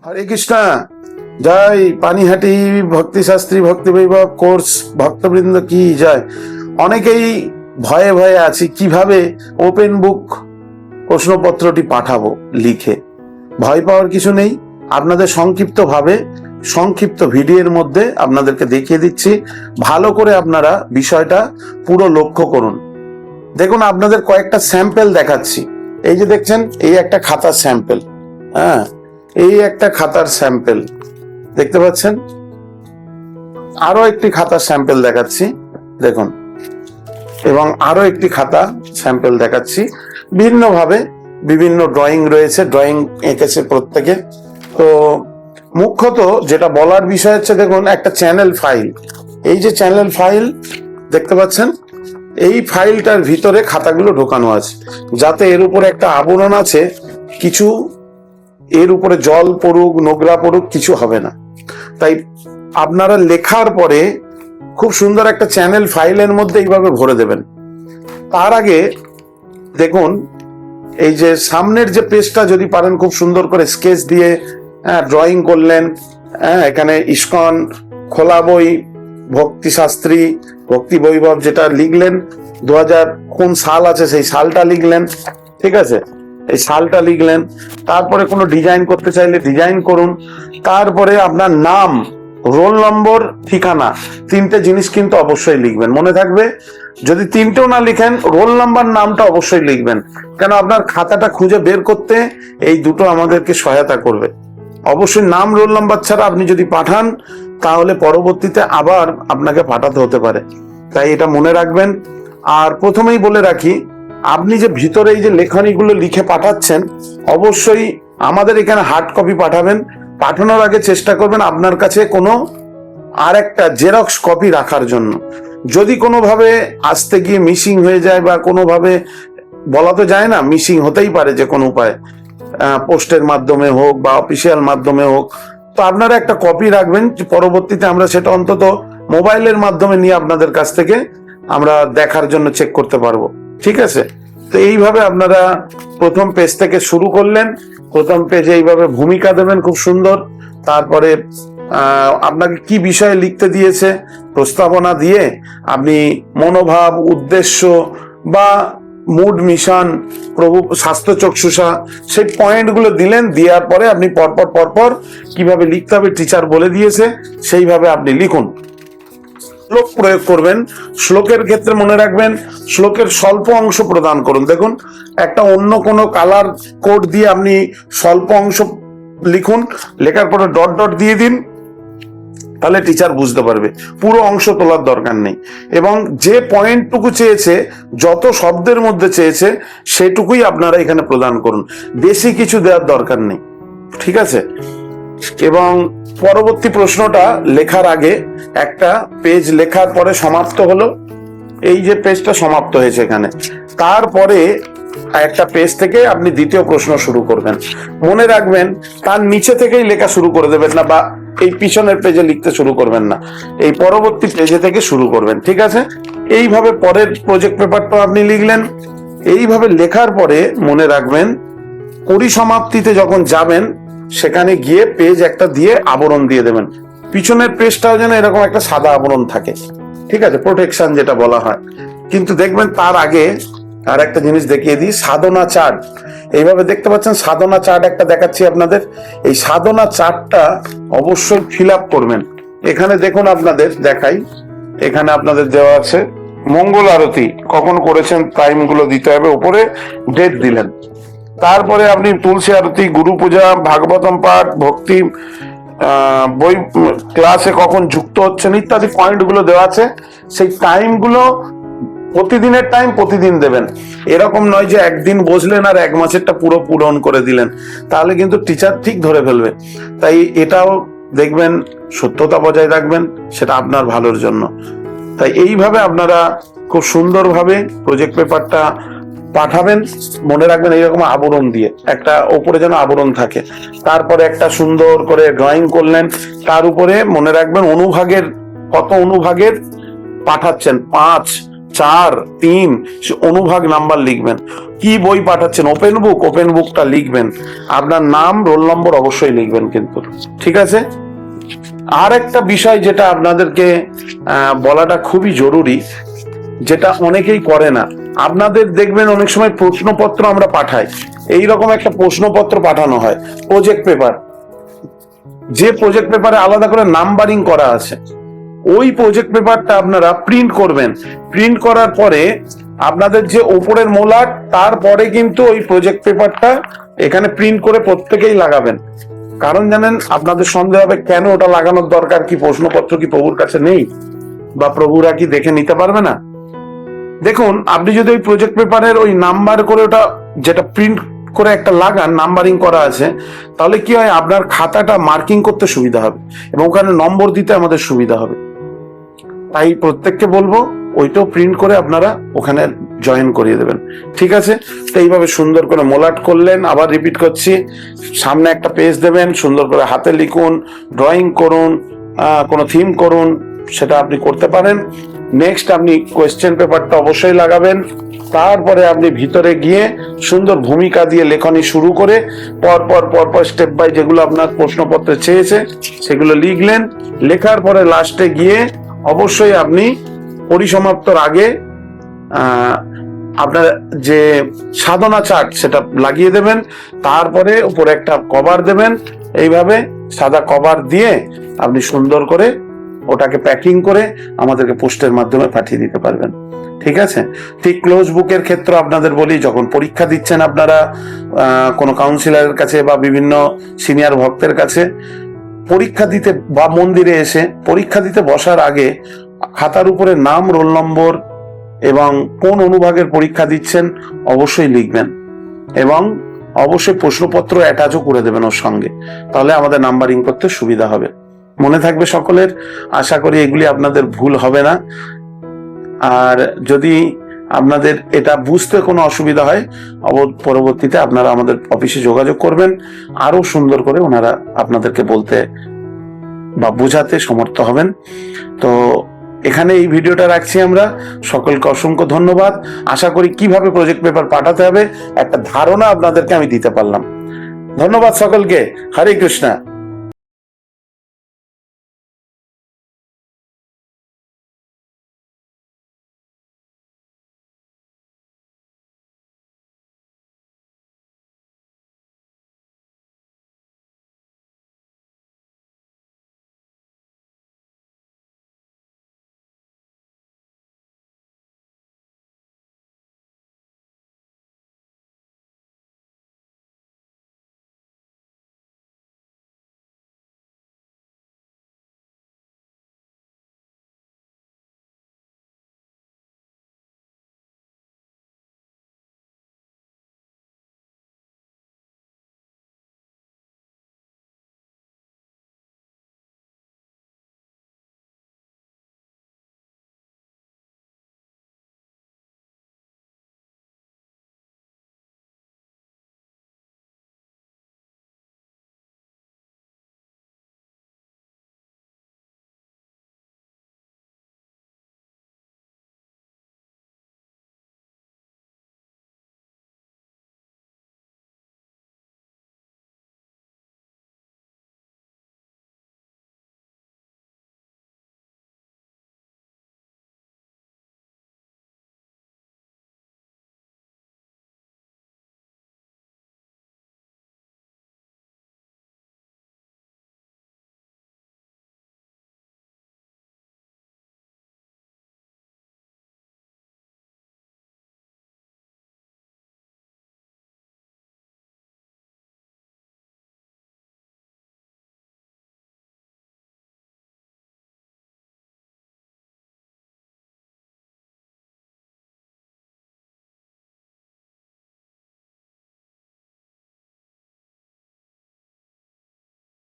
হরে কৃষ্ণ। জয় পানিহাটি ভক্তি শাস্ত্রী ভক্তি বৈভব কোর্স ভক্তবৃন্দ কি জয়। অনেকেই ভয়ে ভয়ে আছি কিভাবে ওপেন বুক প্রশ্নপত্রটি পাঠাবো লিখে। ভয় পাওয়ার কিছু নেই, আপনাদের সংক্ষিপ্ত ভিডিওর মধ্যে আপনাদেরকে দেখিয়ে দিচ্ছি। ভালো করে আপনারা বিষয়টা পুরো লক্ষ্য করুন। দেখুন, আপনাদের কয়েকটা স্যাম্পল দেখাচ্ছি। এই যে দেখছেন, এই একটা খাতার স্যাম্পল, হ্যাঁ, এই একটা খাতার স্যাম্পল দেখতে পাচ্ছেন। আরো একটি খাতার স্যাম্পল দেখাচ্ছি, দেখুন, এবং আরো একটি খাতা স্যাম্পল দেখাচ্ছি। ভিন্নভাবে বিভিন্ন ড্রয়িং রয়েছে, ড্রয়িং এঁকেছে প্রত্যেকে। তো মুখ্যত যেটা বলার বিষয় হচ্ছে, দেখুন একটা চ্যানেল ফাইল, এই যে চ্যানেল ফাইল দেখতে পাচ্ছেন, এই ফাইলটার ভিতরে খাতাগুলো ঢোকানো আছে, যাতে এর উপরে একটা আবরণ আছে, কিছু এর উপরে জল পড়ুক নোংরা পড়ুক কিছু হবে না। তাই আপনারা লেখার পরে খুব সুন্দর একটা চ্যানেল ফাইলের মধ্যে এইভাবে ভরে দেবেন। তার আগে দেখুন, এই যে সামনের যে পেজটা যদি পারেন খুব সুন্দর করে স্কেচ দিয়ে ড্রয়িং করলেন, এখানে ইস্কন, খোলা বই, ভক্তি শাস্ত্রী, ভক্তি বৈভব যেটা লিখলেন, 2000 কোন সাল আছে সেই সালটা লিখলেন, ঠিক আছে, এই সালটা লিখলেন। তারপরে কোনো ডিজাইন করতে চাইলে ডিজাইন করুন। তারপরে আপনার নাম, রোল নম্বর, ঠিকানা, তিনটে জিনিস কিন্তু অবশ্যই লিখবেন। মনে থাকবে, যদি তিনটেও না লিখেন, রোল নাম্বার নামটা অবশ্যই লিখবেন, কেন আপনার খাতাটা খুঁজে বের করতে এই দুটো আমাদেরকে সহায়তা করবে। অবশ্যই নাম রোল নাম্বার ছাড়া আপনি যদি পাঠান, তাহলে পরবর্তীতে আবার আপনাকে পাঠাতে হতে পারে, তাই এটা মনে রাখবেন। আর প্রথমেই বলে রাখি, আপনি যে ভিতরে এই যে লেখনীগুলো লিখে পাঠাচ্ছেন, অবশ্যই আমাদের এখানে হার্ড কপি পাঠাবেন। পাঠানোর আগে চেষ্টা করবেন আপনার কাছে কোনো আর একটা জেরক্স কপি রাখার জন্য। যদি কোনোভাবে আসতে গিয়ে মিসিং হয়ে যায়, বা কোনোভাবে বলা তো যায় না, মিসিং হতেই পারে যে কোনো উপায়, পোস্টের মাধ্যমে হোক বা অফিসিয়াল মাধ্যমে হোক, তো আপনারা একটা কপি রাখবেন। পরবর্তীতে আমরা সেটা অন্তত মোবাইলের মাধ্যমে নিয়ে আপনাদের কাছ থেকে আমরা দেখার জন্য চেক করতে পারবো, ঠিক আছে। তো এইভাবে আপনারা প্রথম পেজ থেকে শুরু করলেন। প্রথম পেজে এইভাবে ভূমিকা দেবেন খুব সুন্দর। তারপরে আপনাকে কি বিষয়ে লিখতে দিয়েছে প্রস্তাবনা দিয়ে আপনি মনোভাব, উদ্দেশ্য বা মুড, মিশন, প্রভু স্বাস্থ্য চক্ষুষা, সেই পয়েন্টগুলো দিলেন। দেওয়ার পরে আপনি পরপর কিভাবে লিখতে হবে টিচার বলে দিয়েছে, সেইভাবে আপনি লিখুন। শ্লোক প্রয়োগ করবেন। শ্লোকের ক্ষেত্রে মনে রাখবেন, শ্লোকের স্বল্প অংশ প্রদান করুন। দেখুন, একটা অন্য কোনো কালার কোড দিয়ে আপনি স্বল্প অংশ লিখুন, লেখার পরে ডট ডট দিয়ে দিন, তাহলে টিচার বুঝতে পারবে। পুরো অংশ তোলার দরকার নেই। এবং যে পয়েন্টটুকু চেয়েছে, যত শব্দের মধ্যে চেয়েছে, সেটুকুই আপনারা এখানে প্রদান করুন, বেশি কিছু দেওয়ার দরকার নেই, ঠিক আছে। এবং পরবর্তী প্রশ্নটা লেখার আগে একটা পেজ লেখার পরে সমাপ্ত হলো, এই যে পেজটা সমাপ্ত হয়েছে এখানে, তারপরে একটা পেজ থেকে আপনি দ্বিতীয় প্রশ্ন শুরু করবেন। মনে রাখবেন, তার নিচে থেকেই লেখা শুরু করে দেবেন না, বা এই পিছনের পেজে লিখতে শুরু করবেন না, এই পরবর্তী পেজে থেকে শুরু করবেন, ঠিক আছে। এইভাবে পরের প্রজেক্ট পেপারটা আপনি লিখলেন। এইভাবে লেখার পরে মনে রাখবেন, পরিসমাপ্তিতে যখন যাবেন, সেখানে গিয়ে পেজ একটা দিয়ে আবরণ দিয়ে দেবেন। পিছনের পেজটাও যেন এরকম একটা সাদা আবরণ থাকে, ঠিক আছে, প্রোটেকশন যেটা বলা হয়। কিন্তু দেখবেন, তার আগে আর একটা জিনিস দেখিয়ে দিই, সাধনা চার্ট। এইভাবে দেখতে পাচ্ছেন, সাধনা চার্ট একটা দেখাচ্ছি আপনাদের। এই সাধনা চার্টটা অবশ্যই ফিল আপ করবেন। এখানে দেখুন, আপনাদের দেখাই, এখানে আপনাদের দেওয়া আছে মঙ্গল আরতি কখন করেছেন, টাইম গুলো দিতে হবে, উপরে ডেট দিলেন। তারপরে আপনি তুলসী আরতি, গুরু পূজা, ভাগবতম পাঠ, ভক্তি বই ক্লাসে কখন যুক্ত হচ্ছেন ইত্যাদি পয়েন্ট গুলো দেওয়া আছে। সেই টাইম গুলো প্রতিদিনের টাইম প্রতিদিন দেবেন। এরকম নয় যে একদিন বসলেন আর 1 মাসেরটা পুরো পূরণ করে দিলেন, তাহলে কিন্তু টিচার ঠিক ধরে ফেলবে। তাই এটাও দেখবেন, সত্যতা বজায় রাখবেন, সেটা আপনার ভালোর জন্য। তাই এইভাবে আপনারা খুব সুন্দরভাবে প্রজেক্ট পেপারটা পাঠাবেন। মনে রাখবেন, এইরকম আবরণ দিয়ে একটা ওপরে যেন আবরণ থাকে। তারপরে একটা সুন্দর করে ড্রয়িং করলেন, তার উপরে মনে রাখবেন অনুভাগের, কত অনুভাগের পাঠাচ্ছেন, 5, 4, 3 অনুভাগ নাম্বার লিখবেন। কি বই পাঠাচ্ছেন, ওপেন বুকটা লিখবেন, আপনার নাম রোল নম্বর অবশ্যই লিখবেন কিন্তু, ঠিক আছে? আর একটা বিষয় যেটা আপনাদেরকে বলাটা খুবই জরুরি, যেটা অনেকেই করে না, আপনাদের দেখবেন অনেক সময় প্রশ্নপত্র আমরা পাঠাই, এইরকম একটা প্রশ্নপত্র পাঠানো হয়, প্রজেক্ট পেপার, যে প্রজেক্ট পেপারে আলাদা করে নাম্বারিং করা আছে, ওই প্রজেক্ট পেপারটা আপনারা প্রিন্ট করবেন। প্রিন্ট করার পরে আপনাদের যে ওপরের মোলার, তারপরে কিন্তু ওই প্রজেক্ট পেপারটা এখানে প্রিন্ট করে প্রত্যেকেই লাগাবেন। কারণ জানেন, আপনাদের সন্দেহ হবে কেন ওটা লাগানোর দরকার, কি প্রশ্নপত্র কি প্রভুর কাছে নেই, বা প্রভুরা কি দেখে নিতে পারবে না? দেখুন, আপনি যদি ওই প্রজেক্ট পেপারের ওই নাম্বার করে ওটা যেটা প্রিন্ট করে একটা লাগান, নাম্বারিং করা আছে, তাহলে কি হয়, আপনার খাতাটা মার্কিং করতে সুবিধা হবে এবং ওখানে নম্বর দিতে আমাদের সুবিধা হবে। তাই প্রত্যেককে বলবো ওইটাও প্রিন্ট করে আপনারা ওখানে জয়েন করিয়ে দেবেন, ঠিক আছে? তো এইভাবে সুন্দর করে মোলাট করলেন, আবার রিপিট করছি, সামনে একটা পেজ দেবেন, সুন্দর করে হাতে লিখুন, ড্রয়িং করুন, কোনো থিম করুন, সেটা আপনি করতে পারেন। নেক্সট আপনি কোয়েশ্চেন পেপারটা অবশ্যই লাগাবেন। তারপরে আপনি ভিতরে গিয়ে সুন্দর ভূমিকা দিয়ে লেখনি শুরু করে পর স্টেপ বাই যেগুলো আপনার প্রশ্নপত্রে চেয়েছে সেগুলো লিখলেন। লেখার পরে লাস্টে গিয়ে অবশ্যই আপনি পরিসমাপ্তর আগে আপনার যে সাধনা চার্ট সেটা লাগিয়ে দেবেন, তারপরে উপরে একটা কভার দেবেন, এইভাবে সাদা কভার দিয়ে আপনি সুন্দর করে ওটাকে প্যাকিং করে আমাদেরকে পোস্টের মাধ্যমে পাঠিয়ে দিতে পারবেন, ঠিক আছে? ঠিক ক্লোজ বুকের ক্ষেত্রে আপনাদের বলি, যখন পরীক্ষা দিচ্ছেন আপনারা কোনো কাউন্সিলরের কাছে বা বিভিন্ন সিনিয়র ভক্তের কাছে, পরীক্ষা দিতে বা মন্দিরে এসে পরীক্ষা দিতে বসার আগে খাতার উপরে নাম, রোল নম্বর এবং কোন অনুভাগের পরীক্ষা দিচ্ছেন অবশ্যই লিখবেন, এবং অবশ্যই প্রশ্নপত্র অ্যাটাচও করে দেবেন ওর সঙ্গে, তাহলে আমাদের নাম্বারিং করতে সুবিধা হবে। মনে থাকবে সকলের, আশা করি এগুলি আপনাদের ভুল হবে না। আর যদি আপনাদের এটা বুঝতে কোনো অসুবিধা হয়, পরবর্তীতে আপনারা আমাদের অফিসে যোগাযোগ করবেন, আরো সুন্দর করে ওনারা আপনাদেরকে বলতে বা বোঝাতে সমর্থ হবেন। তো এখানে এই ভিডিওটা রাখছি আমরা। সকলকে অসংখ্য ধন্যবাদ। আশা করি কিভাবে প্রজেক্ট পেপার পাঠাতে হবে একটা ধারণা আপনাদেরকে আমি দিতে পারলাম। ধন্যবাদ সকলকে। হরে কৃষ্ণা।